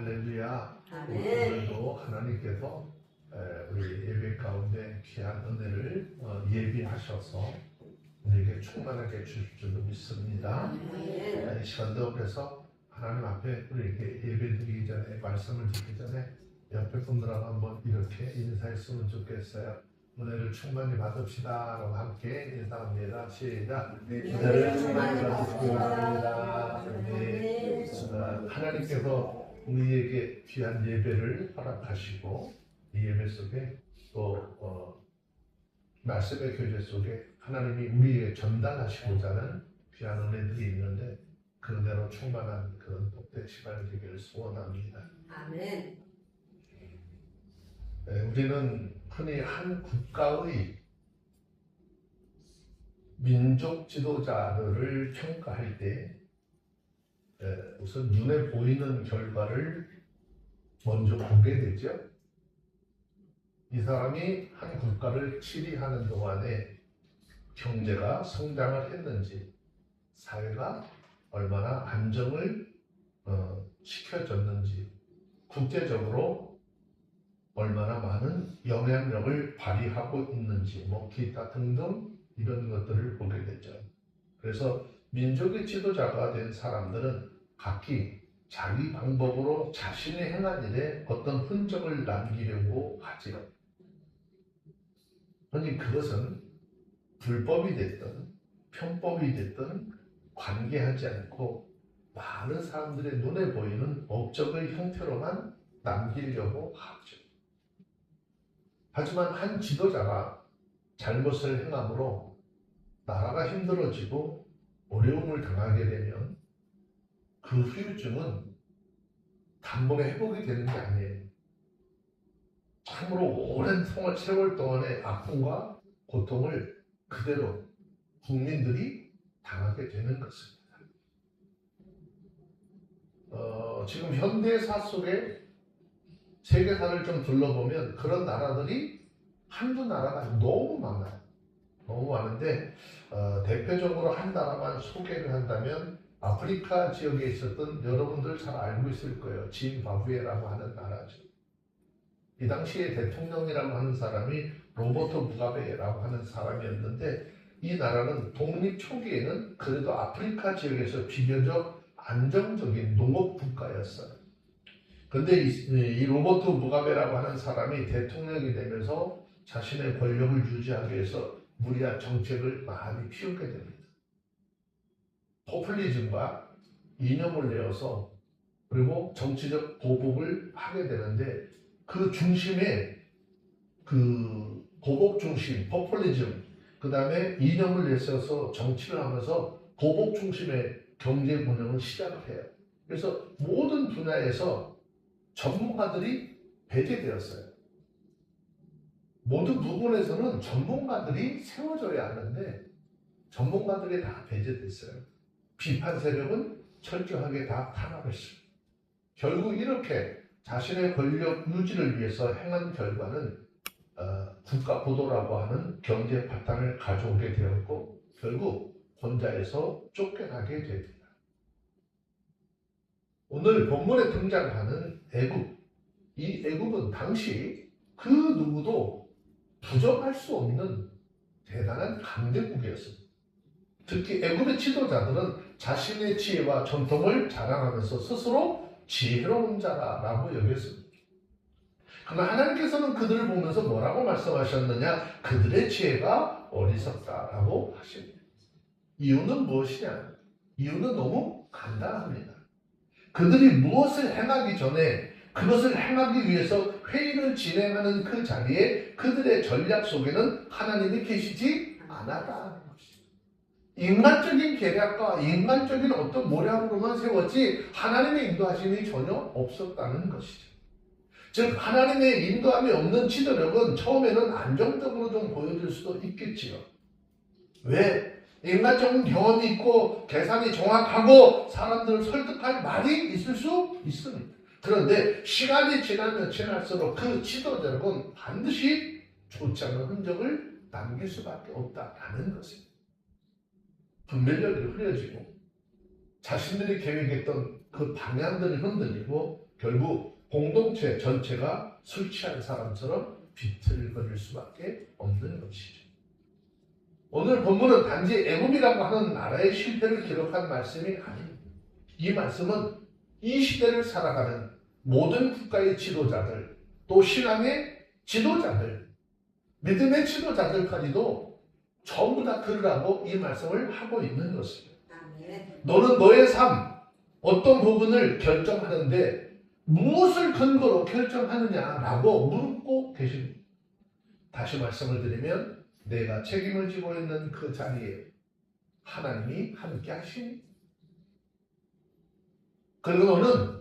할렐루야. 아멘. 오늘도 하나님께서 우리 예배 가운데 귀한 은혜를 예비하셔서 우리에게 충만하게 주실 줄로 믿습니다. 아멘. 이 시간도 그래서 하나님 앞에 우리에게 예배 드리기 전에, 말씀을 듣기 전에 옆에 분들하고 한번 이렇게 인사했으면 좋겠어요. 은혜를 충만히 받읍시다 라고 함께 인사합니다. 시작. 은혜를 충만히 받으시기 바랍니다. 네. 하나님께서 우리에게 귀한 예배를 허락하시고 이 예배 속에 또 말씀의 교제 속에 하나님이 우리에게 전달하시고자 하는 귀한 은혜들이 있는데 그대로 충만한 그런 복된 시간이 되기를 소원합니다. 아멘. 우리는 흔히 한 국가의 민족 지도자들을 평가할 때 우선 눈에 보이는 결과를 먼저 보게 되죠. 이 사람이 한 국가를 치리하는 동안에 경제가 성장을 했는지, 사회가 얼마나 안정을 시켜줬는지, 국제적으로 얼마나 많은 영향력을 발휘하고 있는지, 기타 등등 이런 것들을 보게 되죠. 그래서 민족의 지도자가 된 사람들은 각기 자기 방법으로 자신의 행한 일에 어떤 흔적을 남기려고 하지요. 그런데 그것은 불법이 됐든 편법이 됐든 관계하지 않고 많은 사람들의 눈에 보이는 업적의 형태로만 남기려고 하죠. 하지만 한 지도자가 잘못을 행함으로 나라가 힘들어지고 어려움을 당하게 되면 그 후유증은 단번에 회복이 되는 게 아니에요. 참으로 오랜 세월 동안의 아픔과 고통을 그대로 국민들이 당하게 되는 것입니다. 지금 현대사 속에 세계사를 좀 둘러보면 그런 나라들이 한두 나라가 너무 많아요. 너무 많은데 대표적으로 한 나라만 소개를 한다면 아프리카 지역에 있었던 여러분들 잘 알고 있을 거예요. 짐바브웨라고 하는 나라죠. 이 당시에 대통령이라고 하는 사람이 로버트 무가베라고 하는 사람이었는데 이 나라는 독립 초기에는 그래도 아프리카 지역에서 비교적 안정적인 농업 국가였어요. 그런데 이 로버트 무가베라고 하는 사람이 대통령이 되면서 자신의 권력을 유지하기 위해서 무리한 정책을 많이 피우게 됩니다. 포퓰리즘과 이념을 내어서 그리고 정치적 보복을 하게 되는데 그 중심에 그 보복 중심, 포퓰리즘, 그 다음에 이념을 내세워서 정치를 하면서 보복 중심의 경제 운영을 시작을 해요. 그래서 모든 분야에서 전문가들이 배제되었어요. 모든 부분에서는 전문가들이 세워져야 하는데 전문가들이 다 배제됐어요. 비판 세력은 철저하게 다 탄압했습니다. 결국 이렇게 자신의 권력 유지를 위해서 행한 결과는 국가 부도라고 하는 경제 파탄을 가져오게 되었고 결국 권좌에서 쫓겨나게 됩니다. 오늘 본문에 등장하는 애굽, 이 애굽은 당시 그 누구도 부정할 수 없는 대단한 강대국이었습니다. 특히 애굽의 지도자들은 자신의 지혜와 전통을 자랑하면서 스스로 지혜로운 자라고 여겼습니다. 그러나 하나님께서는 그들을 보면서 뭐라고 말씀하셨느냐? 그들의 지혜가 어리석다라고 하십니다. 이유는 무엇이냐? 이유는 너무 간단합니다. 그들이 무엇을 행하기 전에 그것을 행하기 위해서 회의를 진행하는 그 자리에 그들의 전략 속에는 하나님이 계시지 않았다는 것입니다. 인간적인 계략과 인간적인 어떤 모략으로만 세웠지 하나님의 인도하심이 전혀 없었다는 것이죠. 즉 하나님의 인도함이 없는 지도력은 처음에는 안정적으로 좀 보여질 수도 있겠지요. 왜? 인간적인 경험이 있고 계산이 정확하고 사람들을 설득할 말이 있을 수 있습니다. 그런데 시간이 지나면 지날수록 그 지도력은 반드시 좋지 않은 흔적을 남길 수밖에 없다라는 것입니다. 분별력이 흐려지고 자신들이 계획했던 그 방향들이 흔들리고 결국 공동체 전체가 술 취한 사람처럼 비틀거릴 수밖에 없는 것이죠. 오늘 본문은 단지 애굽이라고 하는 나라의 실패를 기록한 말씀이 아닙니다. 이 말씀은 이 시대를 살아가는 모든 국가의 지도자들, 또 신앙의 지도자들, 믿음의 지도자들까지도 전부 다 들으라고 이 말씀을 하고 있는 것입니다. 너는 너의 삶, 어떤 부분을 결정하는데 무엇을 근거로 결정하느냐라고 묻고 계십니다. 다시 말씀을 드리면 내가 책임을 지고 있는 그 자리에 하나님이 함께 하시니, 그리고 너는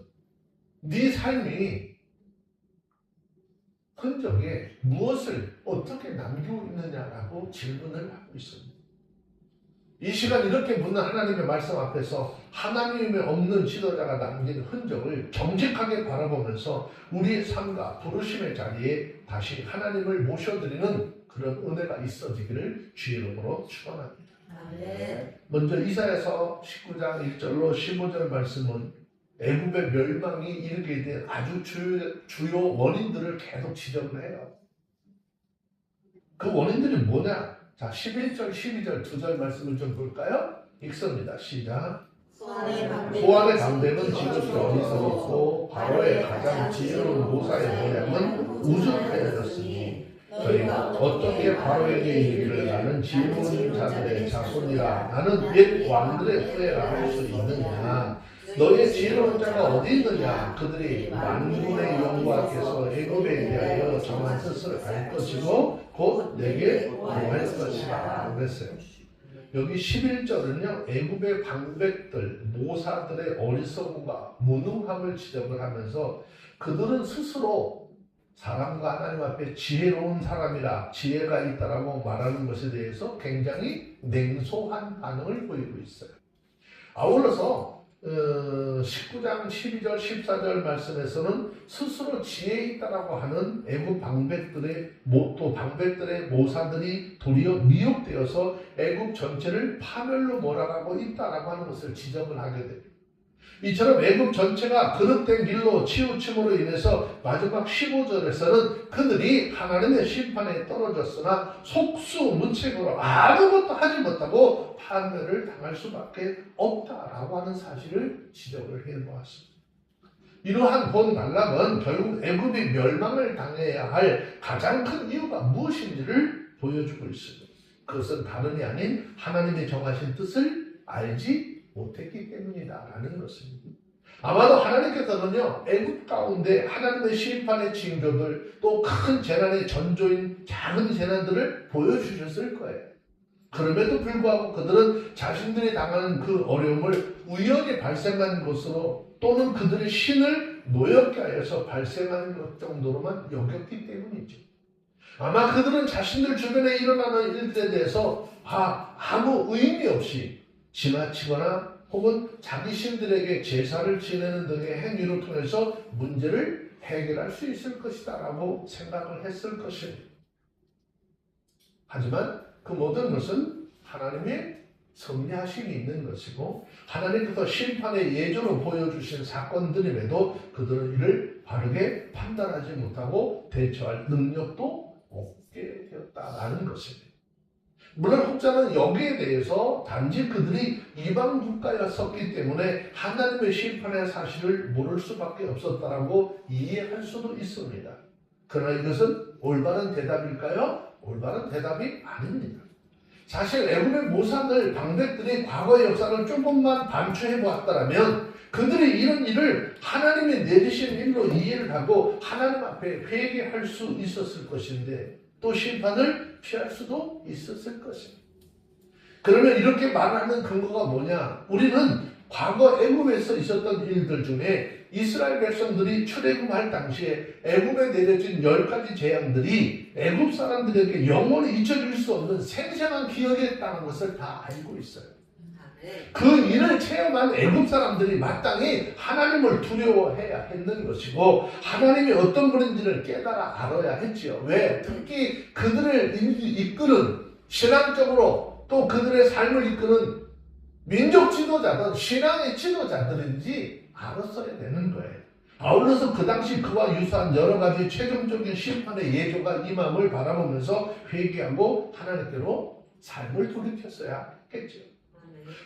네 삶이 흔적에 무엇을 어떻게 남기고 있느냐라고 질문을 하고 있습니다. 이 시간 이렇게 묻는 하나님의 말씀 앞에서 하나님의 없는 지도자가 남긴 흔적을 정직하게 바라보면서 우리의 삶과 부르심의 자리에 다시 하나님을 모셔드리는 그런 은혜가 있어지기를 주의 이름으로 축원합니다. 먼저 이사야서 19장 1절로 15절 말씀은 애굽의 멸망이 일게 된 아주 주요 원인들을 계속 지적을 해요. 그 원인들이 뭐냐? 자, 11절, 12절 두 절 말씀을 좀 볼까요? 읽습니다. 시작. 소환의 강대는 지극히 어리석어 있고 바로의 가장 지혜로운 모사의 모양은 우주하여졌으니 저희가 어떻게 바로에게 이르기를 나는 지혜로운 자들의 자손이라 나는 옛 왕들의 후예라 할 수 있느냐? 너의 지혜로운 자가 어디 있느냐? 그들이 만군의 여호와께서 애굽에 대하여 정한 뜻을 알 것이고 곧 내게 구할 것이라 그랬어요. 여기 11절은요, 애굽의 방백들, 모사들의 어리석음과 무능함을 지적을 하면서 그들은 스스로 사람과 하나님 앞에 지혜로운 사람이라, 지혜가 있다라고 말하는 것에 대해서 굉장히 냉소한 반응을 보이고 있어요. 아울러서 19장 12절 14절 말씀에서는 스스로 지혜 있다라고 하는 애굽 방백들의 모사들이 도리어 미혹되어서 애굽 전체를 파멸로 몰아가고 있다라고 하는 것을 지적을 하게 됩니다. 이처럼 애굽 전체가 그릇된 길로 치우침으로 인해서 마지막 15절에서는 그들이 하나님의 심판에 떨어졌으나 속수무책으로 아무것도 하지 못하고 파멸을 당할 수밖에 없다라고 하는 사실을 지적을 해보았습니다. 이러한 본 단락은 결국 애굽이 멸망을 당해야 할 가장 큰 이유가 무엇인지를 보여주고 있습니다. 그것은 다름이 아닌 하나님의 정하신 뜻을 알지 못했기 때문이다라는 것입니다. 아마도 하나님께서는요, 애굽 가운데 하나님의 심판의 징조들, 또 큰 재난의 전조인 작은 재난들을 보여주셨을 거예요. 그럼에도 불구하고 그들은 자신들이 당하는 그 어려움을 우연히 발생한 것으로 또는 그들의 신을 노엽게 하여서 발생한 것 정도로만 여겼기 때문이죠. 아마 그들은 자신들 주변에 일어나는 일들에 대해서 아무 의미 없이 지나치거나 혹은 자기 신들에게 제사를 지내는 등의 행위를 통해서 문제를 해결할 수 있을 것이다 라고 생각을 했을 것입니다. 하지만 그 모든 것은 하나님의 섭리하심이 있는 것이고 하나님께서 심판의 예조로 보여주신 사건들임에도 그들은 이를 바르게 판단하지 못하고 대처할 능력도 없게 되었다라는 것입니다. 물론 혹자는 여기에 대해서 단지 그들이 이방 국가였었기 때문에 하나님의 심판의 사실을 모를 수밖에 없었다라고 이해할 수도 있습니다. 그러나 이것은 올바른 대답일까요? 올바른 대답이 아닙니다. 사실 애굽의 모사들, 방백들이 과거의 역사를 조금만 반추해 보았다면 그들이 이런 일을 하나님의 내리신 일로 이해를 하고 하나님 앞에 회개할 수 있었을 것인데 또 심판을 피할 수도 있었을 것입니다. 그러면 이렇게 말하는 근거가 뭐냐? 우리는 과거 애굽에서 있었던 일들 중에 이스라엘 백성들이 출애굽할 당시에 애굽에 내려진 10가지 재앙들이 애굽 사람들에게 영원히 잊혀질 수 없는 생생한 기억이었다는 것을 다 알고 있어요. 그 일을 체험한 애굽 사람들이 마땅히 하나님을 두려워해야 했는 것이고 하나님이 어떤 분인지를 깨달아 알아야 했지요. 왜? 특히 그들을 이끄는 신앙적으로 또 그들의 삶을 이끄는 민족 지도자든 신앙의 지도자들인지 알았어야 되는 거예요. 아울러서 그 당시 그와 유사한 여러 가지 최종적인 심판의 예조가 임함을 바라보면서 회개하고 하나님께로 삶을 돌이켰어야 했죠.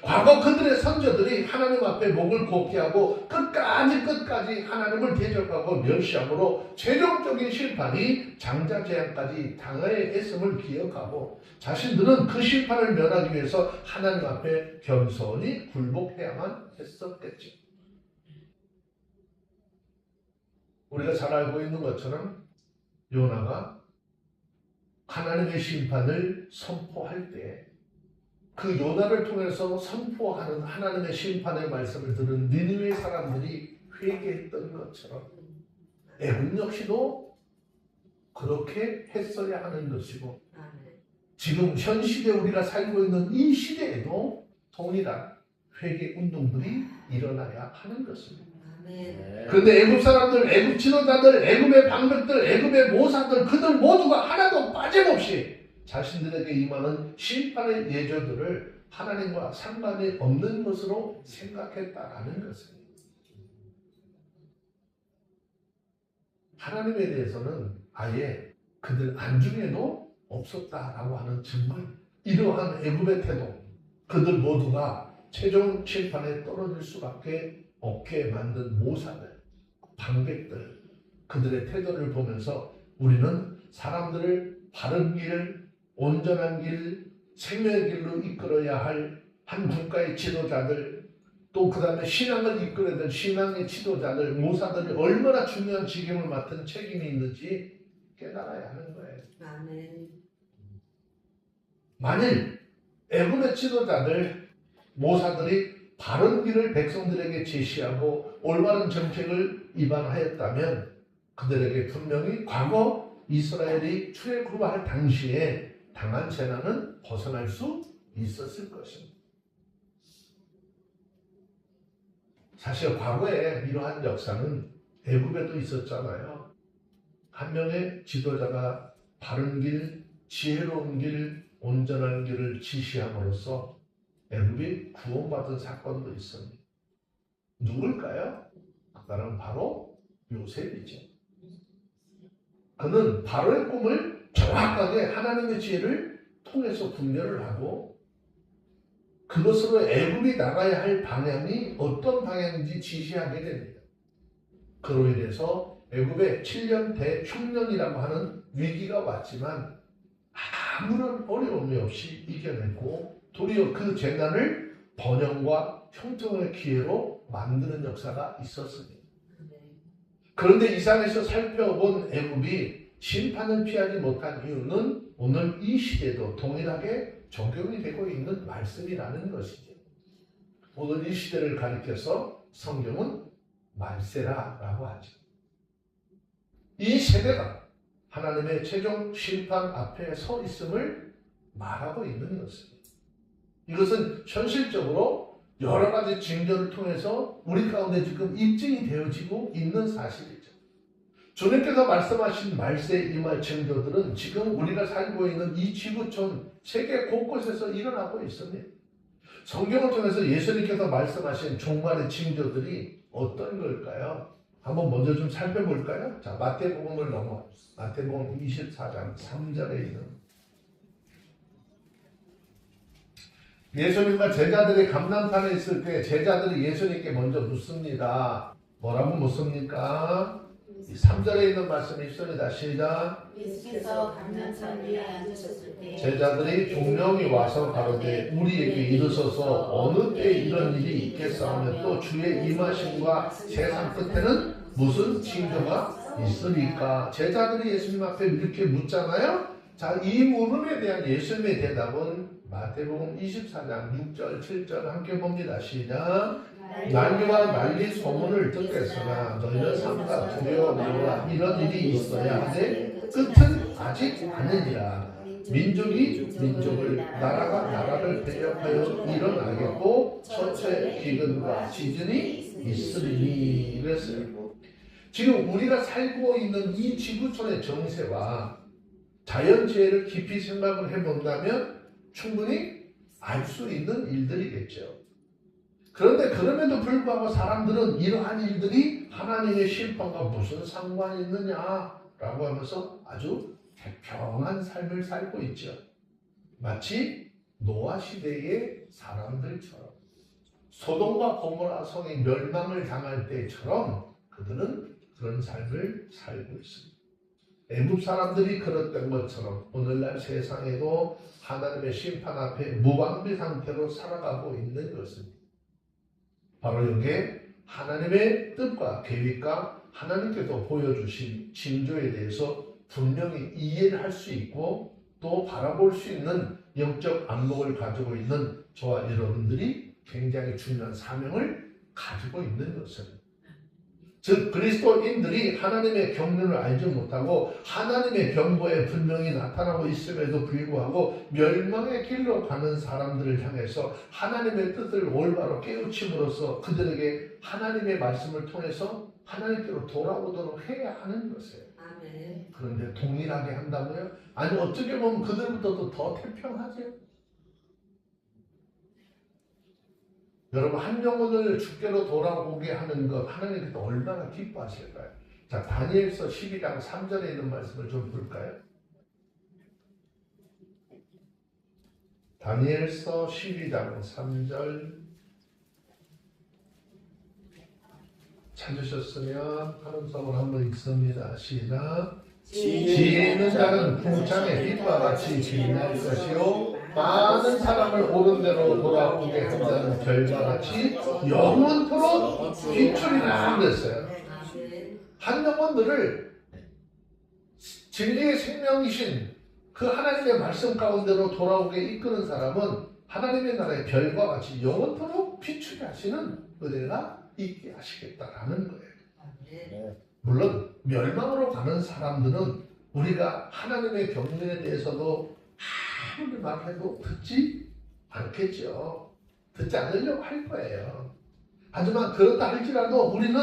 과거 그들의 선조들이 하나님 앞에 목을 곱게 하고 끝까지 하나님을 대적하고 멸시함으로 최종적인 심판이 장자재앙까지 당하여 했음을 기억하고 자신들은 그 심판을 면하기 위해서 하나님 앞에 겸손히 굴복해야만 했었겠죠. 우리가 잘 알고 있는 것처럼 요나가 하나님의 심판을 선포할 때 그 요나를 통해서 선포하는 하나님의 심판의 말씀을 들은 니느웨 사람들이 회개했던 것처럼 애굽 역시도 그렇게 했어야 하는 것이고 지금 현 시대 우리가 살고 있는 이 시대에도 동일한 회개 운동들이 일어나야 하는 것입니다. 그런데 애굽 사람들, 애굽 지도자들, 애굽의 방백들, 애굽의 모사들 그들 모두가 하나도 빠짐없이 자신들에게 임하는 심판의 예조들을 하나님과 상관이 없는 것으로 생각했다라는 것입니다. 하나님에 대해서는 아예 그들 안중에도 없었다라고 하는 정말 이러한 애굽의 태도, 그들 모두가 최종 심판에 떨어질 수밖에 없게 만든 모사들, 방백들, 그들의 태도를 보면서 우리는 사람들을 바른 길, 온전한 길, 생명의 길로 이끌어야 할 한 국가의 지도자들, 또 그 다음에 신앙을 이끌어야 될 신앙의 지도자들, 모사들이 얼마나 중요한 직임을 맡은 책임이 있는지 깨달아야 하는 거예요. 아멘. 만일 애굽의 지도자들, 모사들이 바른 길을 백성들에게 제시하고 올바른 정책을 입안하였다면 그들에게 분명히 과거 이스라엘이 출애굽할 당시에 당한 재난은 벗어날 수 있었을 것입니다. 사실 과거에 이러한 역사는 애굽에도 있었잖아요. 한 명의 지도자가 바른 길, 지혜로운 길, 온전한 길을 지시함으로써 애굽이 구원받은 사건도 있습니다. 누굴까요? 그 사람은 바로 요셉이죠. 그는 바로의 꿈을 정확하게 하나님의 지혜를 통해서 분별을 하고 그것으로 애굽이 나가야 할 방향이 어떤 방향인지 지시하게 됩니다. 그로 인해서 애굽에 7년 대흉년이라고 하는 위기가 왔지만 아무런 어려움이 없이 이겨냈고 도리어 그 재난을 번영과 형통의 기회로 만드는 역사가 있었습니다. 그런데 이 산에서 살펴본 애굽이 심판을 피하지 못한 이유는 오늘 이 시대도 동일하게 적용이 되고 있는 말씀이라는 것이죠. 오늘 이 시대를 가리켜서 성경은 말세라라고 하죠. 이 세대가 하나님의 최종 심판 앞에 서 있음을 말하고 있는 것입니다. 이것은 현실적으로 여러 가지 징조를 통해서 우리 가운데 지금 입증이 되어지고 있는 사실이죠. 주님께서 말씀하신 말세에 임할 징조들은 지금 우리가 살고 있는 이 지구촌 세계 곳곳에서 일어나고 있습니다. 성경을 통해서 예수님께서 말씀하신 종말의 징조들이 어떤 걸까요? 한번 먼저 좀 살펴볼까요? 자, 마태복음을 마태복음 24장 3절에 있는 예수님과 제자들이 감난산에 있을 때 제자들이 예수님께 먼저 묻습니다. 뭐라고 묻습니까? 3절에 있는 말씀이 있습니다. 시작. 예수께서 감난산 위에 앉으셨을 때 제자들이 종령이 와서 가로되 우리에게 이르소서 어느 때 이런 일이 있겠사오며 또 주의 임하심과 세상 끝에는 무슨 징조가 있으리까? 제자들이 예수님 앞에 이렇게 묻잖아요. 자, 이 물음에 대한 예수님의 대답은 마태복음 24장 6절 7절 함께 봅니다. 시작. 난리와 난리 소문을 듣겠으나 너희는 삼가 두려워하라. 이런 일이 있어야 하되 끝은 아직 아니니라. 민족이 민족을 나라가 나라를 대적하여 일어나겠고 첫째 기근과 지진이 있으리니. 그랬어요. 지금 우리가 살고 있는 이 지구촌의 정세와 자연재해를 깊이 생각을 해본다면 충분히 알 수 있는 일들이겠죠. 그런데 그럼에도 불구하고 사람들은 이러한 일들이 하나님의 심판과 무슨 상관이 있느냐라고 하면서 아주 태평한 삶을 살고 있죠. 마치 노아 시대의 사람들처럼 소돔과 고모라 성이 멸망을 당할 때처럼 그들은 그런 삶을 살고 있습니다. 애굽 사람들이 그랬던 것처럼 오늘날 세상에도 하나님의 심판 앞에 무방비 상태로 살아가고 있는 것입니다. 바로 여기에 하나님의 뜻과 계획과 하나님께서 보여주신 징조에 대해서 분명히 이해를 할 수 있고 또 바라볼 수 있는 영적 안목을 가지고 있는 저와 여러분들이 굉장히 중요한 사명을 가지고 있는 것입니다. 즉 그리스도인들이 하나님의 경륜을 알지 못하고 하나님의 경고에 분명히 나타나고 있음에도 불구하고 멸망의 길로 가는 사람들을 향해서 하나님의 뜻을 올바로 깨우침으로써 그들에게 하나님의 말씀을 통해서 하나님께로 돌아오도록 해야 하는 것이에요. 아멘. 그런데 동일하게 한다고요? 아니 어떻게 보면 그들보다도 더 태평하죠. 여러분 한 영혼을 주께로 돌아오게 하는 것 하나님께서 얼마나 기뻐하실까요? 자 다니엘서 12장 3절에 있는 말씀을 좀 볼까요? 다니엘서 12장 3절 찾으셨으면 하는 성을 한번 읽습니다. 시작. 지혜 있는 자는 풍창의 빛과 같이 빛날 것이요 많은 사람을 옳은 대로 돌아오게 한다는 별과 같이 영원토록 비추리라 그랬어요. 한 영혼들을 진리의 생명이신 그 하나님의 말씀 가운데로 돌아오게 이끄는 사람은 하나님의 나라의 별과 같이 영원토록 비추게 하시는 은혜가 있게 하시겠다라는 거예요. 물론 멸망으로 가는 사람들은 우리가 하나님의 경륜에 대해서도 아무리 말해도 듣지 않겠죠. 듣지 않으려고 할 거예요. 하지만 그렇다 할지라도 우리는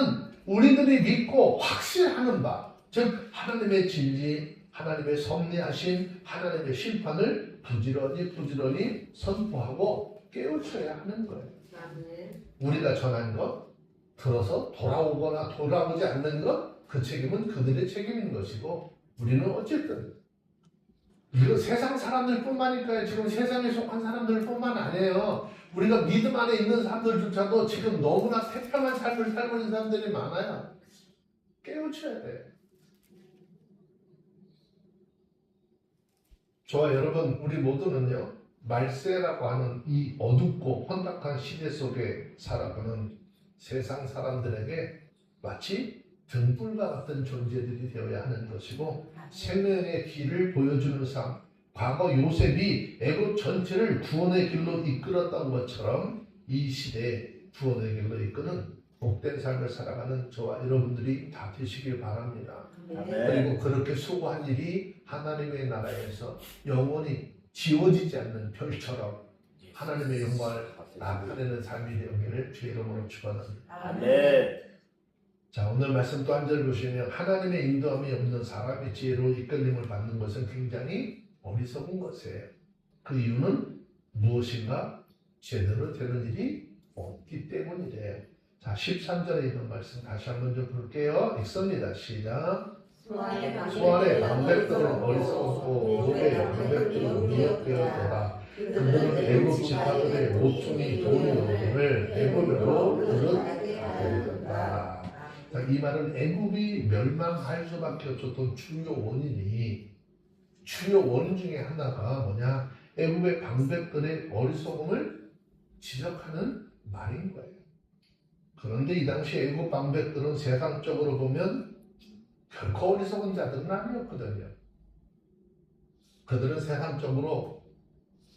우리들이 믿고 확신하는 바, 즉 하나님의 진리, 하나님의 섭리하신 하나님의 심판을 부지런히 선포하고 깨우쳐야 하는 거예요. 우리가 전한 것, 들어서 돌아오거나 돌아오지 않는 것, 그 책임은 그들의 책임인 것이고 우리는 어쨌든 이거 세상 사람들뿐만이니까요. 지금 세상에 속한 사람들뿐만 아니에요. 우리가 믿음 안에 있는 사람들조차도 지금 너무나 태평한 삶을 살고 있는 사람들이 많아요. 깨우쳐야 돼요. 저와 여러분 우리 모두는요. 말세라고 하는 이 어둡고 혼탁한 시대 속에 살아가는 세상 사람들에게 마치 등불과 같은 존재들이 되어야 하는 것이고 생명의 길을 보여주는 삶, 과거 요셉이 애굽 전체를 구원의 길로 이끌었던 것처럼 이 시대에 구원의 길로 이끄는 복된 삶을 살아가는 저와 여러분들이 다 되시길 바랍니다. 그리고 그렇게 수고한 일이 하나님의 나라에서 영원히 지워지지 않는 별처럼 하나님의 영광을 나타내는 삶이 되기를 주의 이름으로 축원합니다. 아멘. 자 오늘 말씀 또 한 절 보시면 하나님의 인도함이 없는 사람의 지혜로 이끌림을 받는 것은 굉장히 어리석은 것이에요. 그 이유는 무엇인가 제대로 되는 일이 없기 때문이래요. 자 13절에 있는 말씀 다시 한번 좀 볼게요. 읽습니다. 시작. 소알의 방백들은 어리석었고 노의 방백들은 미혹되었더라. 그들은 애굽 지파들의 모퉁이 돌이오를 애굽으로 그릇하였다. 이 말은 애굽이 멸망할 수밖에 없었던 주요 원인이 주요 원인 중에 하나가 뭐냐? 애굽의 방백들의 어리석음을 지적하는 말인 거예요. 그런데 이 당시 애굽 방백들은 세상적으로 보면 결코 어리석은 자들은 아니었거든요. 그들은 세상적으로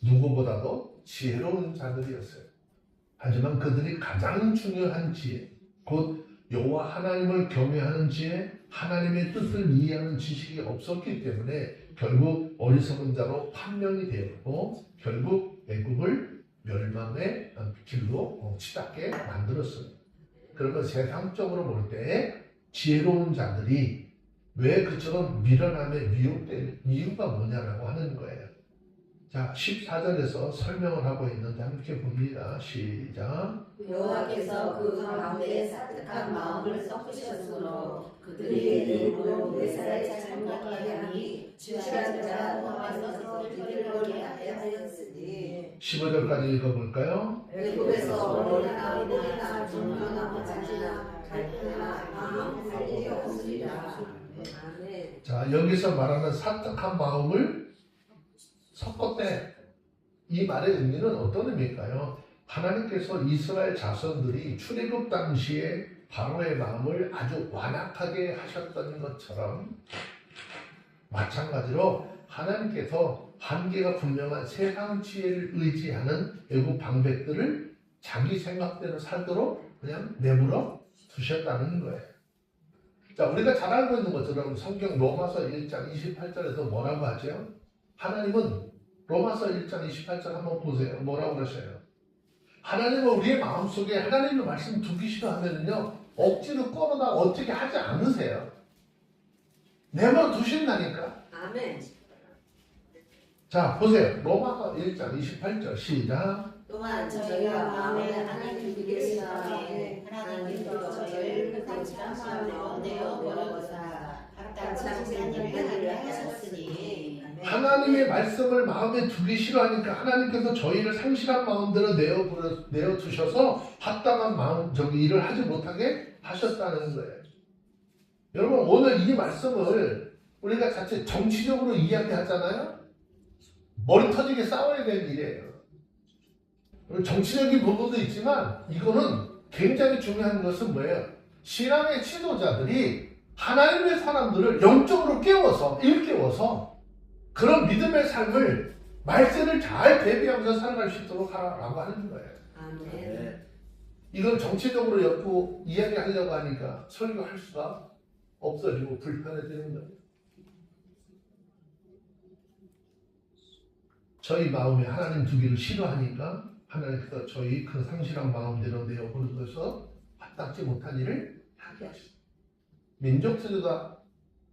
누구보다도 지혜로운 자들이었어요. 하지만 그들이 가장 중요한 지혜, 곧 여호와 하나님을 경외하는 지혜, 하나님의 뜻을 이해하는 지식이 없었기 때문에 결국 어리석은 자로 판명이 되었고 결국 애굽을 멸망의 길로 치닫게 만들었습니다. 그러면 세상적으로 볼 때 지혜로운 자들이 왜 그처럼 미련함에 미혹된 이유가 뭐냐라고 하는 거예요. 자, 14절에서 설명을 하고 있는데 함께 봅니다. 시작. 여호와께서 그 가운데 사특한 마음을 섞으셨으므로 그들이 일부러 외사의 잘못하게 하니 주시한 자가 포함해서 그들을 하게 하였으니 15절까지 읽어볼까요? 외국에서 머리나 머리나 종교나 잔치나 갈등이나 마음 할 일이 없으리라. 아멘. 자, 여기서 말하는 사특한 마음을 섞었대. 이 말의 의미는 어떤 의미일까요? 하나님께서 이스라엘 자손들이 출애굽 당시에 바로의 마음을 아주 완악하게 하셨던 것처럼 마찬가지로 하나님께서 한계가 분명한 세상 지혜를 의지하는 애국 방백들을 자기 생각대로 살도록 그냥 내버려 두셨다는 거예요. 자, 우리가 잘 알고 있는 것처럼 성경 로마서 1장 28절에서 뭐라고 하죠? 하나님은 로마서 1장 28절 한번 보세요. 뭐라고 그러셔요? 하나님은 우리의 마음속에 하나님의 말씀 두기 싫어하면요 억지로 끌어다 어떻게 하지 않으세요. 내버려 두신다니까. 아멘. 자, 보세요. 로마서 1장 28절 시작. 또한 저희가 마음에 하나님 믿으시다에 하나님도 저희를 끝까지 참으려 내어 버려보사 합당치 않는 일을 하셨으니 하나님의 말씀을 마음에 두기 싫어하니까 하나님께서 저희를 상실한 마음대로 내어 두셔서 합당한 마음 일을 하지 못하게 하셨다는 거예요. 여러분, 오늘 이 말씀을 우리가 자칫 정치적으로 이야기하잖아요. 머리 터지게 싸워야 되는 일이에요. 정치적인 부분도 있지만 이거는 굉장히 중요한 것은 뭐예요? 신앙의 지도자들이 하나님의 사람들을 영적으로 깨워서 일깨워서 그런 믿음의 삶을 말씀을 잘 대비하면서 살아갈 수 있도록 하라고 하는 거예요. 아멘. 이건 정치적으로 엮고 이야기하려고 하니까 설교할 수가 없어지고 불편해지는 거예요. 저희 마음에 하나님 두기를 싫어하니까 하나님께서 저희 그 상실한 마음대로 내어버려서 합당치 못한 일을 하게 하십니다. 민족주의가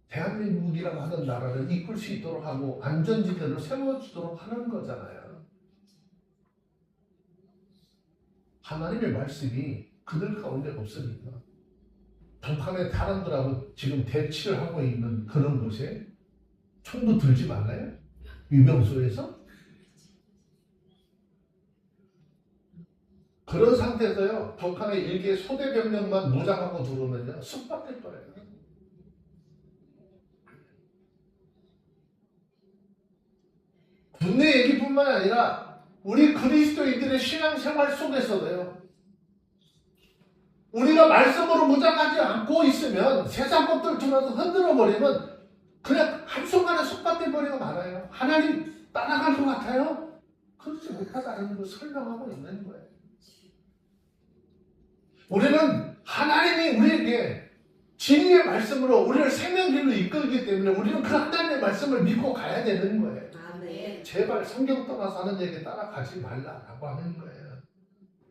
대한민국이라고 하는 나라를 이끌 수 있도록 하고 안전지대를 세워주도록 하는 거잖아요. 하나님의 말씀이 그들 가운데 없으니까 북한의 사람들하고 지금 대치를 하고 있는 그런 곳에 총도 들지 말라요? 유병소에서? 그런 상태에서요, 북한의 일개 소대병력만 무장하고 들어오면요, 쑥박될 거예요. 국내 얘기뿐만 아니라 우리 그리스도인들의 신앙생활 속에서도요, 우리가 말씀으로 무장하지 않고 있으면 세상 것들 들어서 흔들어 버리면 그냥 한순간에 쑥박돼 버리고 말아요. 하나님 따라갈 것 같아요? 그렇지 못하다는 걸 설명하고 있는 거예요. 우리는 하나님이 우리에게 진리의 말씀으로 우리를 생명길로 이끌기 때문에 우리는 그 하나님의 말씀을 믿고 가야 되는 거예요. 아멘. 제발 성경 떠나서 하는 얘기 따라가지 말라라고 하는 거예요.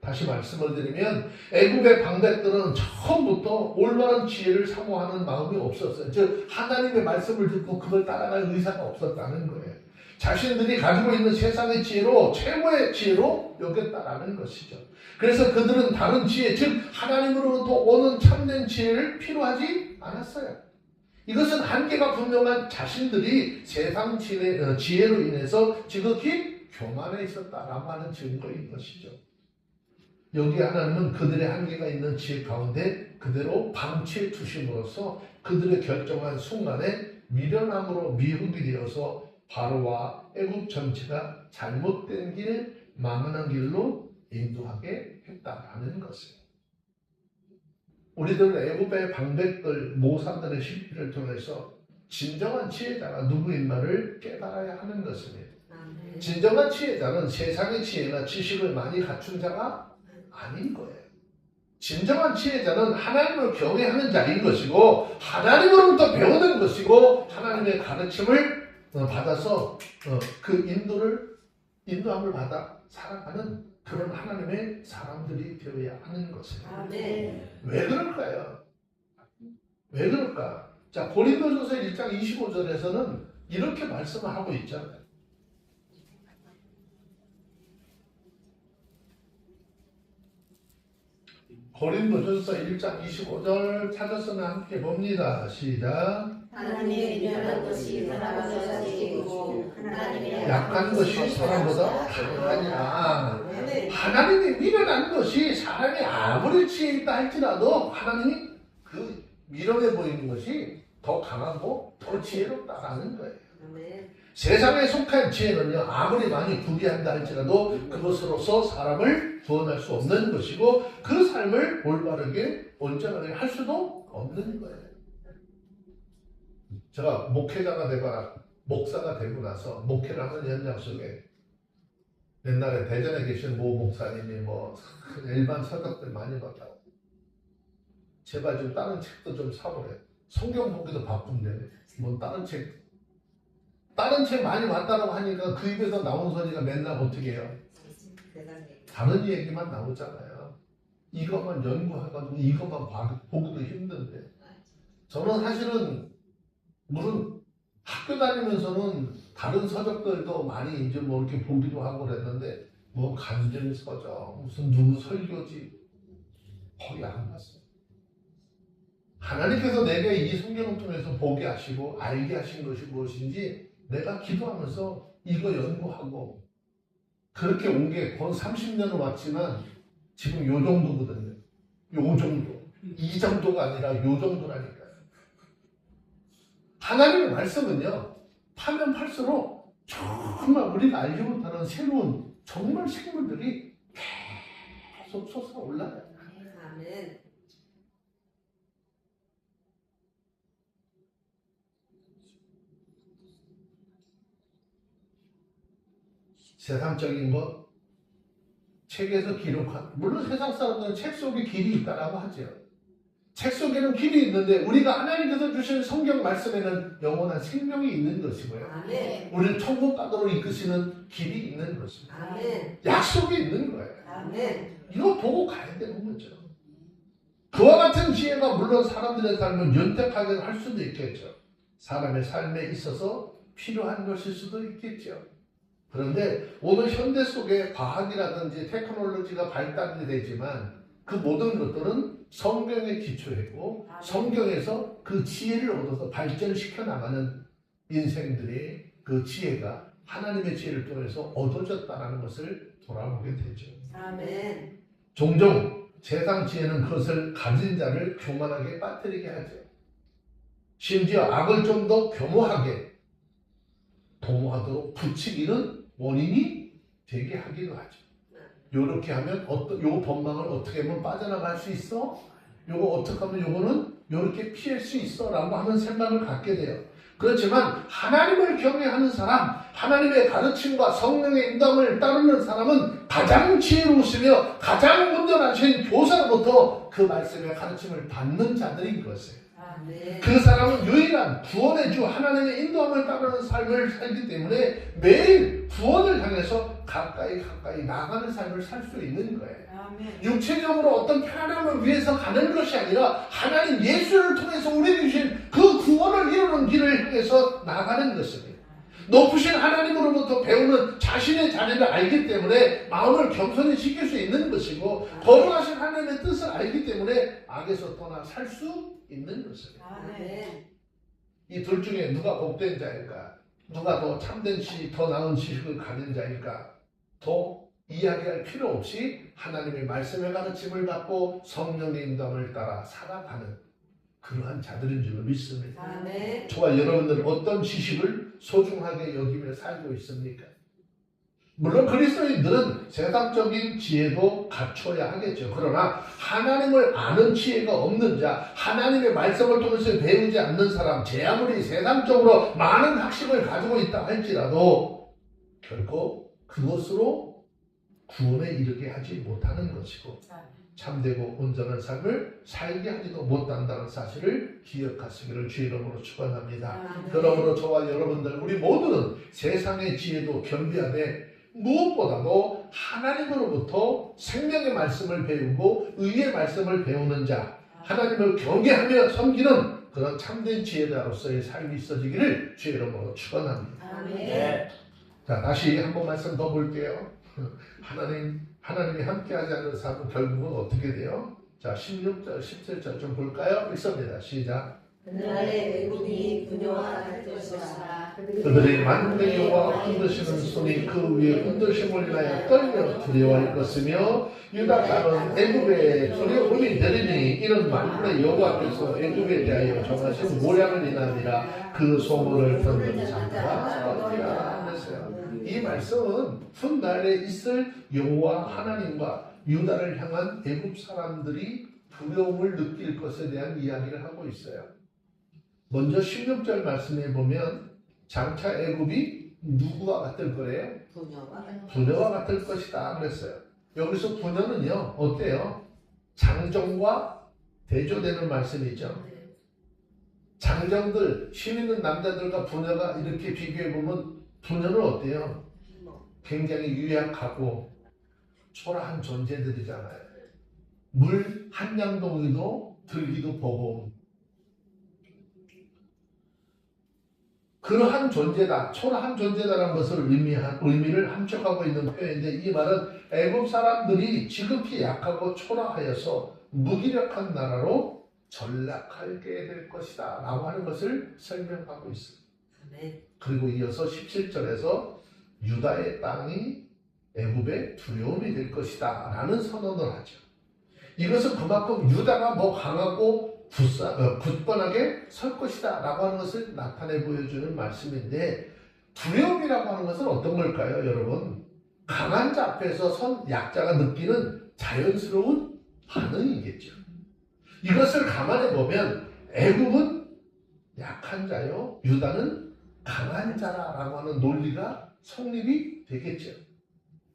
다시 말씀을 드리면 애굽의 방백들은 처음부터 올바른 지혜를 사모하는 마음이 없었어요. 즉 하나님의 말씀을 듣고 그걸 따라갈 의사가 없었다는 거예요. 자신들이 가지고 있는 세상의 지혜로 최고의 지혜로 여겼다라는 것이죠. 그래서 그들은 다른 지혜, 즉 하나님으로부터 오는 참된 지혜를 필요하지 않았어요. 이것은 한계가 분명한 자신들이 세상 지혜로 인해서 지극히 교만해 있었다라고 하는 증거인 것이죠. 여기 하나님은 그들의 한계가 있는 지혜 가운데 그대로 방치해 두심으로써 그들의 결정한 순간에 미련함으로 미혹이 되어서 바로와 애국 전체가 잘못된 길, 망하는 길로 인도하게 했다라는 것이에요. 우리들은 애굽의 방백들, 모사들의 실패를 통해서 진정한 지혜자가 누구인가를 깨달아야 하는 것입니다. 아멘. 진정한 지혜자는 세상의 지혜나 지식을 많이 갖춘 자가 아닌 거예요. 진정한 지혜자는 하나님을 경외하는 자인 것이고 하나님으로부터 배우는 것이고 하나님의 가르침을 받아서 그 인도함을 받아 살아가는 그런 하나님의 사람들이 되어야 하는 것이에요. 아멘. 왜 그럴까요? 왜 그럴까? 자, 고린도전서 1장 25절에서는 이렇게 말씀을 하고 있잖아요. 고린도전서 1장 25절 찾았으면 함께 봅니다. 시작. 하나님의 미련한 것이 사람보다 자식이고 하나님의 약한 것이 사람보다 강하니라. 하나님이 미련한 것이 사람이 아무리 지혜 있다 할지라도 하나님이 그 미련해 보이는 것이 더 강하고 더 지혜롭다라는 거예요. 세상에 속한 지혜는요, 아무리 많이 부귀한다 할지라도 그것으로서 사람을 구원할 수 없는 것이고 그 삶을 올바르게 온전하게 할 수도 없는 거예요. 제가 목회자가 되거나 목사가 되고 나서 목회를 하는 현장 속에 옛날에 대전에 계신 모 목사님이 뭐 일반 서적들 많이 봤다고 제발 좀 다른 책도 좀 사보래. 성경 보기도 바쁜데 뭐 다른 책 많이 봤다고 하니까 그 입에서 나온 소리가 맨날 어떻게 해요? 다른 얘기만 나오잖아요. 이것만 연구해가지고 이것만 보기도 힘든데 저는 사실은 물론 학교 다니면서는 다른 서적들도 많이 이제 뭐 이렇게 보기도 하고 그랬는데 뭐 간증 서적 무슨 누구 설교지 거의 안 봤어요. 하나님께서 내게 이 성경을 통해서 보게 하시고 알게 하신 것이 무엇인지 내가 기도하면서 이거 연구하고 그렇게 온 게 건 30년을 왔지만 지금 요 정도거든요. 요 정도. 이 정도가 아니라 요 정도라니까요. 하나님의 말씀은요. 파면 팔수록 정말 우리가 알지 못하는 새로운 정말 생물들이 계속 솟아올라요. 아멘. 세상적인 것, 책에서 기록한, 물론 세상 사람들은 책 속에 길이 있다라고 하죠. 책 속에는 길이 있는데 우리가 하나님께서 주신 성경 말씀에는 영원한 생명이 있는 것이고요. 아멘. 우리를 천국 가도록 이끄시는 길이 있는 것입니다. 아멘. 약속이 있는 거예요. 아멘. 이거 보고 가야 되는 거죠. 그와 같은 지혜가 물론 사람들의 삶을 윤택하게 할 수도 있겠죠. 사람의 삶에 있어서 필요한 것일 수도 있겠죠. 그런데 오늘 현대 속에 과학이라든지 테크놀로지가 발달이 되지만 그 모든 것들은 성경에 기초했고 성경에서 그 지혜를 얻어서 발전시켜 나가는 인생들의 그 지혜가 하나님의 지혜를 통해서 얻어졌다는 것을 돌아보게 되죠. 아멘. 종종 세상 지혜는 그것을 가진 자를 교만하게 빠뜨리게 하죠. 심지어 악을 좀 더 교모하게 도모하도록 부추기는 원인이 되게 하기도 하죠. 요렇게 하면 요 법망을 어떻게 하면 빠져나갈 수 있어? 요거 어떻게 하면 요거는 요렇게 피할 수 있어? 라고 하는 생각을 갖게 돼요. 그렇지만 하나님을 경외하는 사람, 하나님의 가르침과 성령의 인도함을 따르는 사람은 가장 지혜로우시며 가장 온전하신 교사로부터 그 말씀의 가르침을 받는 자들인 것이에요. 그 사람은 유일한 구원의 주 하나님의 인도함을 따르는 삶을 살기 때문에 매일 구원을 향해서 가까이 나가는 삶을 살 수 있는 거예요. 아멘. 육체적으로 어떤 편안함을 위해서 가는 것이 아니라 하나님 예수를 통해서 우리에게 주신 그 구원을 이루는 길을 향해서 나가는 것입니다. 높으신 하나님으로부터 배우는 자신의 자리를 알기 때문에 마음을 겸손히 지킬 수 있는 것이고 거룩하신 하나님의 뜻을 알기 때문에 악에서 떠나 살 수 있는 것입니다. 아멘. 이 둘 중에 누가 복된 자일까? 누가 더 참된 더 나은 지식을 가진 자일까? 더 이야기할 필요 없이 하나님의 말씀의 가르침을 받고 성령의 인도함을 따라 살아가는 그러한 자들인 줄 믿습니다. 아멘. 저와 여러분들은 어떤 지식을 소중하게 여기며 살고 있습니까? 물론 그리스도인들은 세상적인 지혜도 갖춰야 하겠죠. 그러나 하나님을 아는 지혜가 없는 자, 하나님의 말씀을 통해서 배우지 않는 사람, 제 아무리 세상적으로 많은 학식을 가지고 있다 할지라도 결코 그것으로 구원에 이르게 하지 못하는 것이고 참되고 온전한 삶을 살게 하지도 못한다는 사실을 기억하시기를 주의 이름으로 축원합니다. 그러므로 저와 여러분들 우리 모두는 세상의 지혜도 겸비하되 무엇보다도 하나님으로부터 생명의 말씀을 배우고 의의 말씀을 배우는 자, 하나님을 경외하며 섬기는 그런 참된 지혜자로서의 삶이 있어지기를 주의 이름으로 축원합니다. 아멘. 자, 다시 한번 말씀 더 볼게요. 하나님이 함께하지 않는 삶은 결국은 어떻게 돼요? 자, 16절, 17절 좀 볼까요? 읽습니다. 시작. 그날의 애굽이 그녀와 갈 것이다. 그들의 만군의 여호와 흔드시는 손이 그 위에 흔들심을 인하여 떨며 두려워할 것이며 유다 땅은 애굽의 두려움이 되리니 이는 만군의 여호와께서 애굽에 대하여 정하신 모략을 인하니라. 그 소문을 듣는 자가 떠니라 그랬어요. 이 말씀은 훗날에 있을 여호와 하나님과 유다를 향한 애굽 사람들이 두려움을 느낄 것에 대한 이야기를 하고 있어요. 먼저 16절 말씀에 보면 장차 애굽이 누구와 같을 거래요? 부녀와 같을 것이다 그랬어요. 여기서 부녀는요 어때요? 장정과 대조되는 말씀이죠. 장정들, 힘 있는 남자들과 부녀가 이렇게 비교해보면 부녀는 어때요? 굉장히 유약하고 초라한 존재들이잖아요. 물 한 양동이도 들기도 버거운 그러한 존재다, 초라한 존재다라는 것을 의미를 함축하고 있는 표현인데, 이 말은 애굽 사람들이 지극히 약하고 초라하여서 무기력한 나라로 전락하게 될 것이다 라고 하는 것을 설명하고 있습니다. 그리고 이어서 17절에서 유다의 땅이 애굽의 두려움이 될 것이다 라는 선언을 하죠. 이것은 그만큼 유다가 뭐 강하고 굳건하게 설 것이다 라고 하는 것을 나타내 보여주는 말씀인데, 두려움이라고 하는 것은 어떤 걸까요, 여러분? 강한 자 앞에서 선 약자가 느끼는 자연스러운 반응이겠죠. 이것을 감안해 보면 애굽은 약한 자요, 유다는 강한 자라고 하는 논리가 성립이 되겠죠.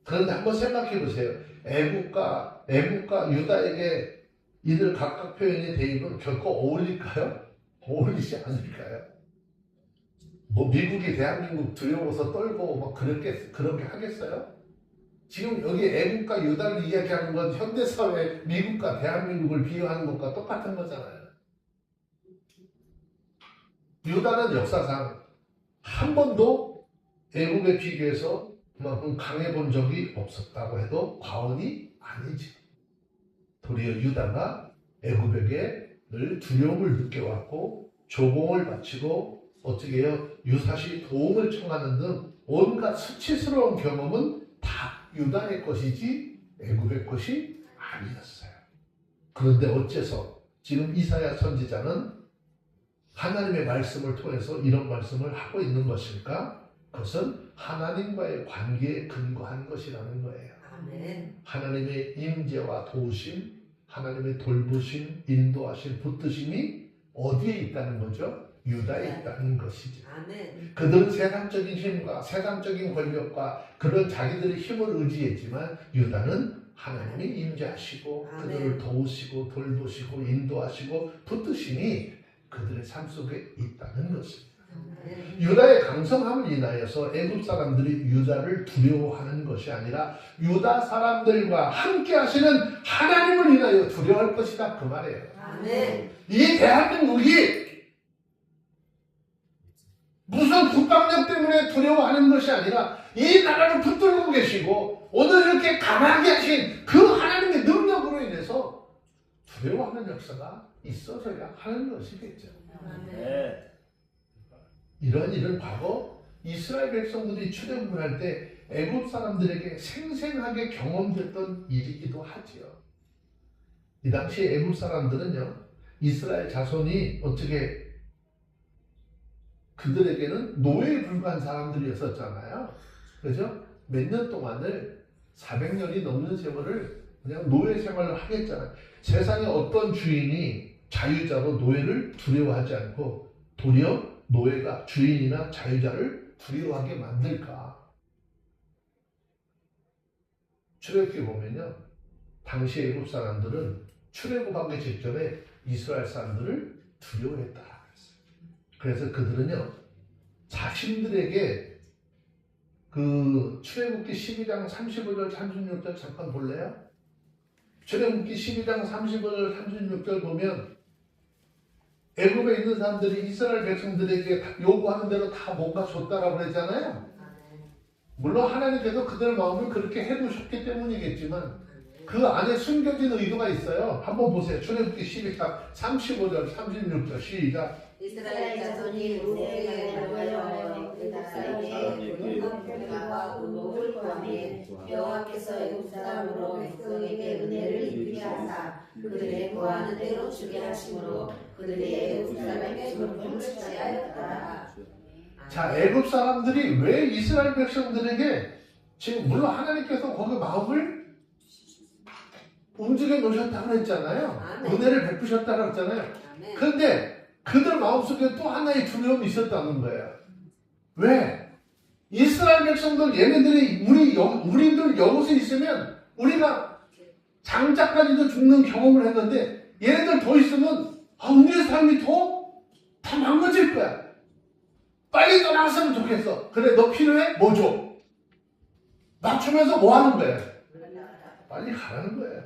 그런데 한번 생각해 보세요. 애굽과 유다에게 이들 각각 표현의 대입은 결코 어울릴까요? 어울리지 않을까요? 뭐 미국이 대한민국 두려워서 떨고 뭐 그렇게 하겠어요? 지금 여기 애국과 유다를 이야기하는 건 현대사회 미국과 대한민국을 비교하는 것과 똑같은 거잖아요. 유다는 역사상 한 번도 애국에 비교해서 그만큼 강해 본 적이 없었다고 해도 과언이 아니지. 도리어 유다가 애굽에게 늘 두려움을 느껴왔고 조공을 바치고 어떻게 해요? 유사시 도움을 청하는 등 온갖 수치스러운 경험은 다 유다의 것이지 애굽의 것이 아니었어요. 그런데 어째서 지금 이사야 선지자는 하나님의 말씀을 통해서 이런 말씀을 하고 있는 것일까? 그것은 하나님과의 관계에 근거한 것이라는 거예요. 아멘. 하나님의 임재와 도우심, 하나님의 돌보심, 인도하심, 붙드심이 어디에 있다는 거죠? 유다에 있다는 것이죠. 아멘. 그들은 세상적인 힘과 세상적인 권력과 그런 자기들의 힘을 의지했지만 유다는 하나님이 임재하시고 그들을 도우시고 돌보시고 인도하시고 붙드심이 그들의 삶 속에 있다는 것입니다. 유다의 강성함을 인하여서 애굽 사람들이 유다를 두려워하는 것이 아니라 유다 사람들과 함께 하시는 하나님을 인하여 두려워할 것이다 그 말이에요. 아멘. 이 대한민국이 무슨 국방력 때문에 두려워하는 것이 아니라 이 나라를 붙들고 계시고 오늘 이렇게 강하게 하신 그 하나님의 능력으로 인해서 두려워하는 역사가 있어서야 하는 것이겠죠. 아멘. 이런 일은 과거 이스라엘 백성들이 출애굽을 할 때 애굽 사람들에게 생생하게 경험됐던 일이기도 하지요. 이 당시 애굽 사람들은요, 이스라엘 자손이 어떻게 그들에게는 노예에 불과한 사람들이었었잖아요. 그죠? 몇 년 동안을 400년이 넘는 세월을 그냥 노예 생활을 하겠잖아요. 세상에 어떤 주인이 자유자로 노예를 두려워하지 않고 도리어 노예가 주인이나 자유자를 두려워하게 만들까? 출애굽기 보면요, 당시 애굽 사람들은 출애굽하기 직전에 이스라엘 사람들을 두려워했다라고 했어요. 그래서 그들은요, 자신들에게 그 출애굽기 12장 35절 36절 잠깐 볼래요? 출애굽기 12장 35절 36절 보면 애굽에 있는 사람들이 이스라엘 백성들에게 요구하는 대로 다 뭔가 줬다라고 그랬잖아요. 물론 하나님께서 그들 마음을 그렇게 해두셨기 때문이겠지만 그 안에 숨겨진 의도가 있어요. 한번 보세요. 출애굽기 12장 35절 36절 시작. 이스라엘 자손이 모세에게 말하여 그 백성에게 분노와 의복을 구하매 여호와께서 애굽 사람으로 백성에게 은혜를 입히게 하사 그들의 구하는 대로 주게 하심으로 그들이 애굽 사람에게 물품을 주지 하였더라. 자, 애굽 사람들이 왜 이스라엘 백성들에게 지금 물론 하나님께서 거기 마음을 움직여 놓으셨다고 했잖아요. 은혜를 베푸셨다고 했잖아요. 그런데 그들 마음속에 또 하나의 두려움이 있었다는 거예요. 왜? 이스라엘 백성들 얘네들이 우리들 여기서 있으면 우리가 장자까지도 죽는 경험을 했는데 얘네들 더 있으면 우리의 삶이 더 망가질 거야. 빨리 떠나갔으면 좋겠어. 그래, 너 필요해? 뭐 줘? 맞추면서 뭐 하는 거야? 빨리 가라는 거예요.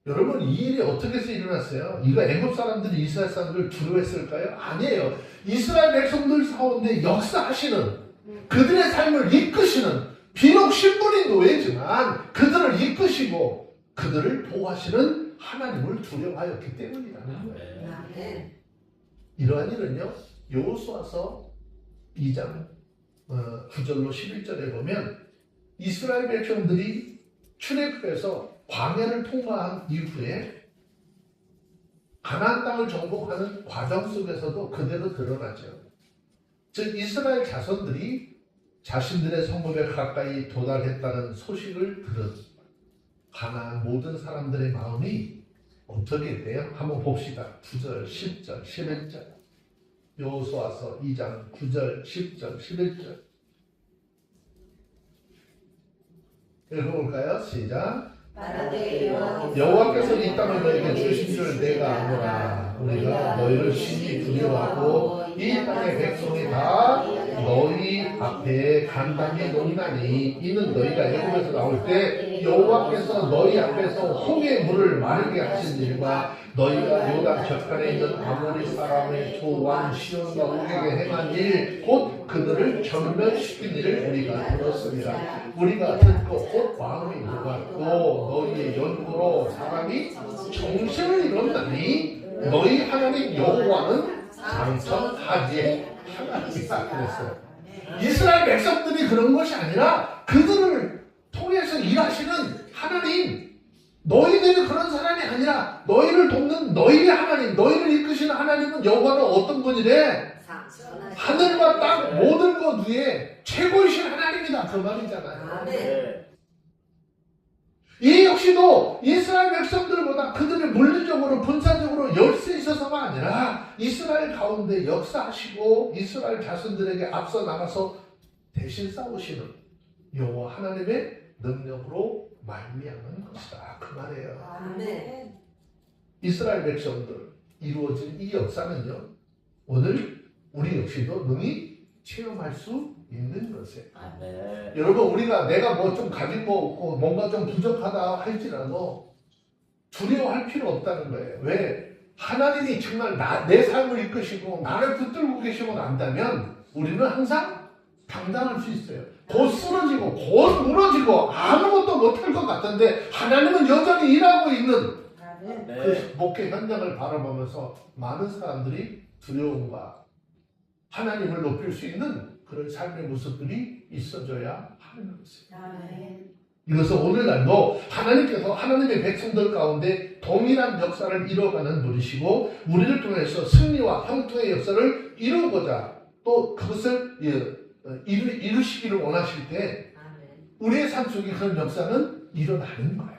여러분, 이 일이 어떻게 해서 일어났어요? 이거 애굽 사람들이 이스라엘 사람들을 두려워했을까요? 아니에요. 이스라엘 백성들 가운데 역사하시는, 그들의 삶을 이끄시는, 비록 신분이 노예지만 그들을 이끄시고 그들을 보호하시는 하나님을 두려워하였기 때문이라는 거예요. 이러한 일은요, 여호수아서 2장 9절로 11절에 보면 이스라엘 백성들이 출애굽해서 광야를 통과한 이후에 가나안 땅을 정복하는 과정 속에서도 그대로 드러나죠. 즉 이스라엘 자손들이 자신들의 성읍에 가까이 도달했다는 소식을 들은 가나안 모든 사람들의 마음이 어떻게 돼요? 한번 봅시다. 9절, 10절, 11절. 여호수아서 2장 9절, 10절, 11절. 읽어볼까요? 시작. 여호와께서 이 땅을 너에게 주신 줄 내가 아노라. 우리가 너희를 심히 두려워하고 이 땅의 백성이 다 너희 앞에 간담이 논나니 이는 너희가 애굽에서 나올 때 여호와께서 너희 앞에서 홍해 물을 마르게 하신 일과 너희가 요단 저편에 있는 아모리 사람의 조왕 시온과 옥에게 행한 일 곧 그들을 전멸시킨 일을 우리가 들었습니다. 우리가 듣고 곧 마음이 녹았고 너희의 연고로 사람이 정신을 잃었나니 너희 하나님 여호와는 장천하지 하나님이다 그랬어요. 이스라엘 백성들이 그런 것이 아니라 그들을 통해서 일하시는 하나님, 너희들이 그런 사람이 아니라 너희를 돕는 너희의 하나님, 너희를 이끄시는 하나님은 여호와는 어떤 분이래? 하늘과 땅 모든 것 위에 최고이신 하나님이다 그 말이잖아요. 이 역시도 이스라엘 백성들보다 그들의 물리적으로 분사적으로 열세 있어서가 아니라 이스라엘 가운데 역사하시고 이스라엘 자손들에게 앞서 나가서 대신 싸우시는 여호와 하나님의 능력으로 말미암은 것이다 그 말이에요. 아멘. 이스라엘 백성들 이루어진 이 역사는요 오늘 우리 역시도 능히 체험할 수 있는 것이에요. 여러분 우리가 내가 뭐 좀 가진 거 없고 뭔가 좀 부족하다 할지라도 두려워할 필요 없다는 거예요. 왜? 하나님이 정말 내 삶을 이끄시고 나를 붙들고 계시고 난다면 우리는 항상 당당할 수 있어요. 곧 쓰러지고 곧 무너지고 아무것도 못할 것 같은데 하나님은 여전히 일하고 있는 그 목회 현장을 바라보면서 많은 사람들이 두려움과 하나님을 높일 수 있는 그런 삶의 모습들이 있어져야 하는 것입니다. 이것은 오늘날도 하나님께서 하나님의 백성들 가운데 동일한 역사를 이뤄가는 분이시고 우리를 통해서 승리와 형통의 역사를 이루고자 또 그것을 이루시기를 원하실 때 우리의 삶 속에 그런 역사는 일어나는 거예요.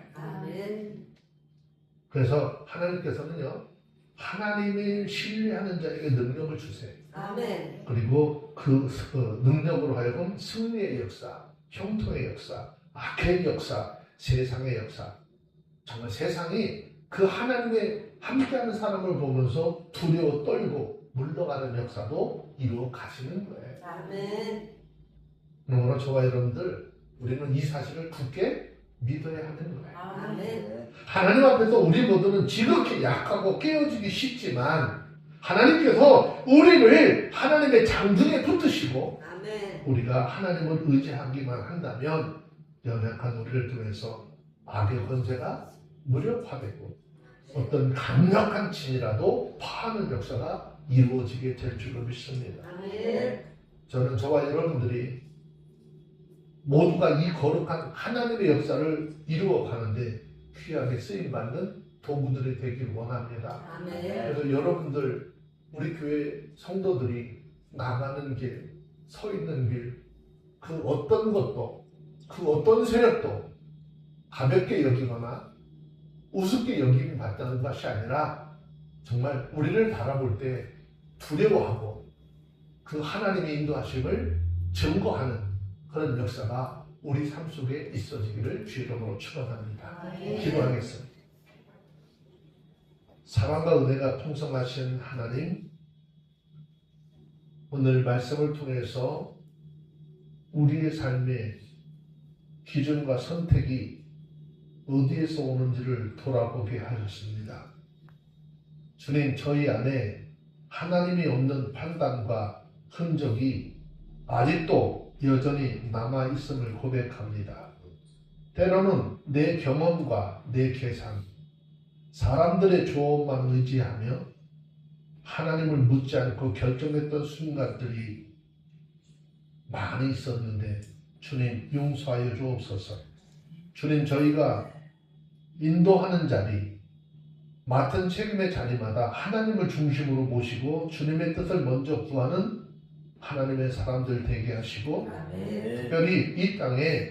그래서 하나님께서는요 하나님을 신뢰하는 자에게 능력을 주세요. 그리고 그 능력으로 하여금 승리의 역사, 형통의 역사, 악의 역사, 세상의 역사, 정말 세상이 그 하나님의 함께하는 사람을 보면서 두려워 떨고 물러가는 역사도 이루어 가시는 거예요. 그러므로 저와 여러분들 우리는 이 사실을 굳게 믿어야 하는 거예요. 하나님 앞에서 우리 모두는 지극히 약하고 깨어지기 쉽지만 하나님께서 우리를 하나님의 장중에 붙으시고 우리가 하나님을 의지하기만 한다면 연약한 우리를 통해서 악의 권세가 무력화되고 어떤 강력한 진이라도 파하는 역사가 이루어지게 될 줄로 믿습니다. 아멘. 저는 저와 여러분들이 모두가 이 거룩한 하나님의 역사를 이루어가는데 귀하게 쓰임받는 도구들이 되길 원합니다. 아멘. 그래서 여러분들, 우리 교회 성도들이 나가는 길, 서 있는 길, 그 어떤 것도, 그 어떤 세력도 가볍게 여기거나 우습게 여김 받는 것이 아니라 정말 우리를 바라볼 때 두려워하고 그 하나님의 인도하심을 증거하는 그런 역사가 우리 삶 속에 있어지기를 주의 이름으로 축원합니다. 아멘. 기도하겠습니다. 사랑과 은혜가 풍성하신 하나님, 오늘 말씀을 통해서 우리의 삶의 기준과 선택이 어디에서 오는지를 돌아보게 하셨습니다. 주님, 저희 안에 하나님이 없는 판단과 흔적이 아직도 여전히 남아있음을 고백합니다. 때로는 내 경험과 내 계산, 사람들의 조언만 의지하며 하나님을 묻지 않고 결정했던 순간들이 많이 있었는데 주님 용서하여 주옵소서. 주님, 저희가 인도하는 자리, 맡은 책임의 자리마다 하나님을 중심으로 모시고 주님의 뜻을 먼저 구하는 하나님의 사람들 되게 하시고, 아멘. 특별히 이 땅에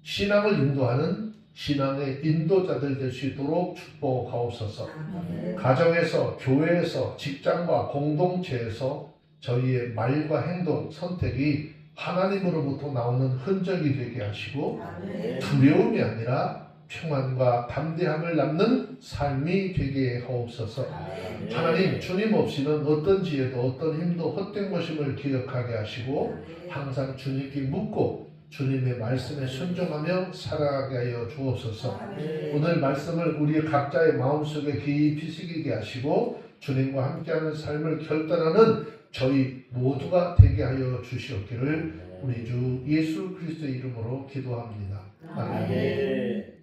신앙을 인도하는 신앙의 인도자들 될 수 있도록 축복하옵소서. 아멘. 가정에서, 교회에서, 직장과 공동체에서 저희의 말과 행동, 선택이 하나님으로부터 나오는 흔적이 되게 하시고, 아멘. 두려움이 아니라 평안과 담대함을 낳는 삶이 되게 하옵소서. 아멘. 하나님, 주님 없이는 어떤 지혜도 어떤 힘도 헛된 것임을 기억하게 하시고 항상 주님께 묻고 주님의 말씀에 순종하며 살아가게 하여 주옵소서. 아멘. 오늘 말씀을 우리 각자의 마음속에 깊이 새기게 하시고 주님과 함께하는 삶을 결단하는 저희 모두가 되게 하여 주시옵기를 우리 주 예수 그리스도의 이름으로 기도합니다. 아멘. 아멘.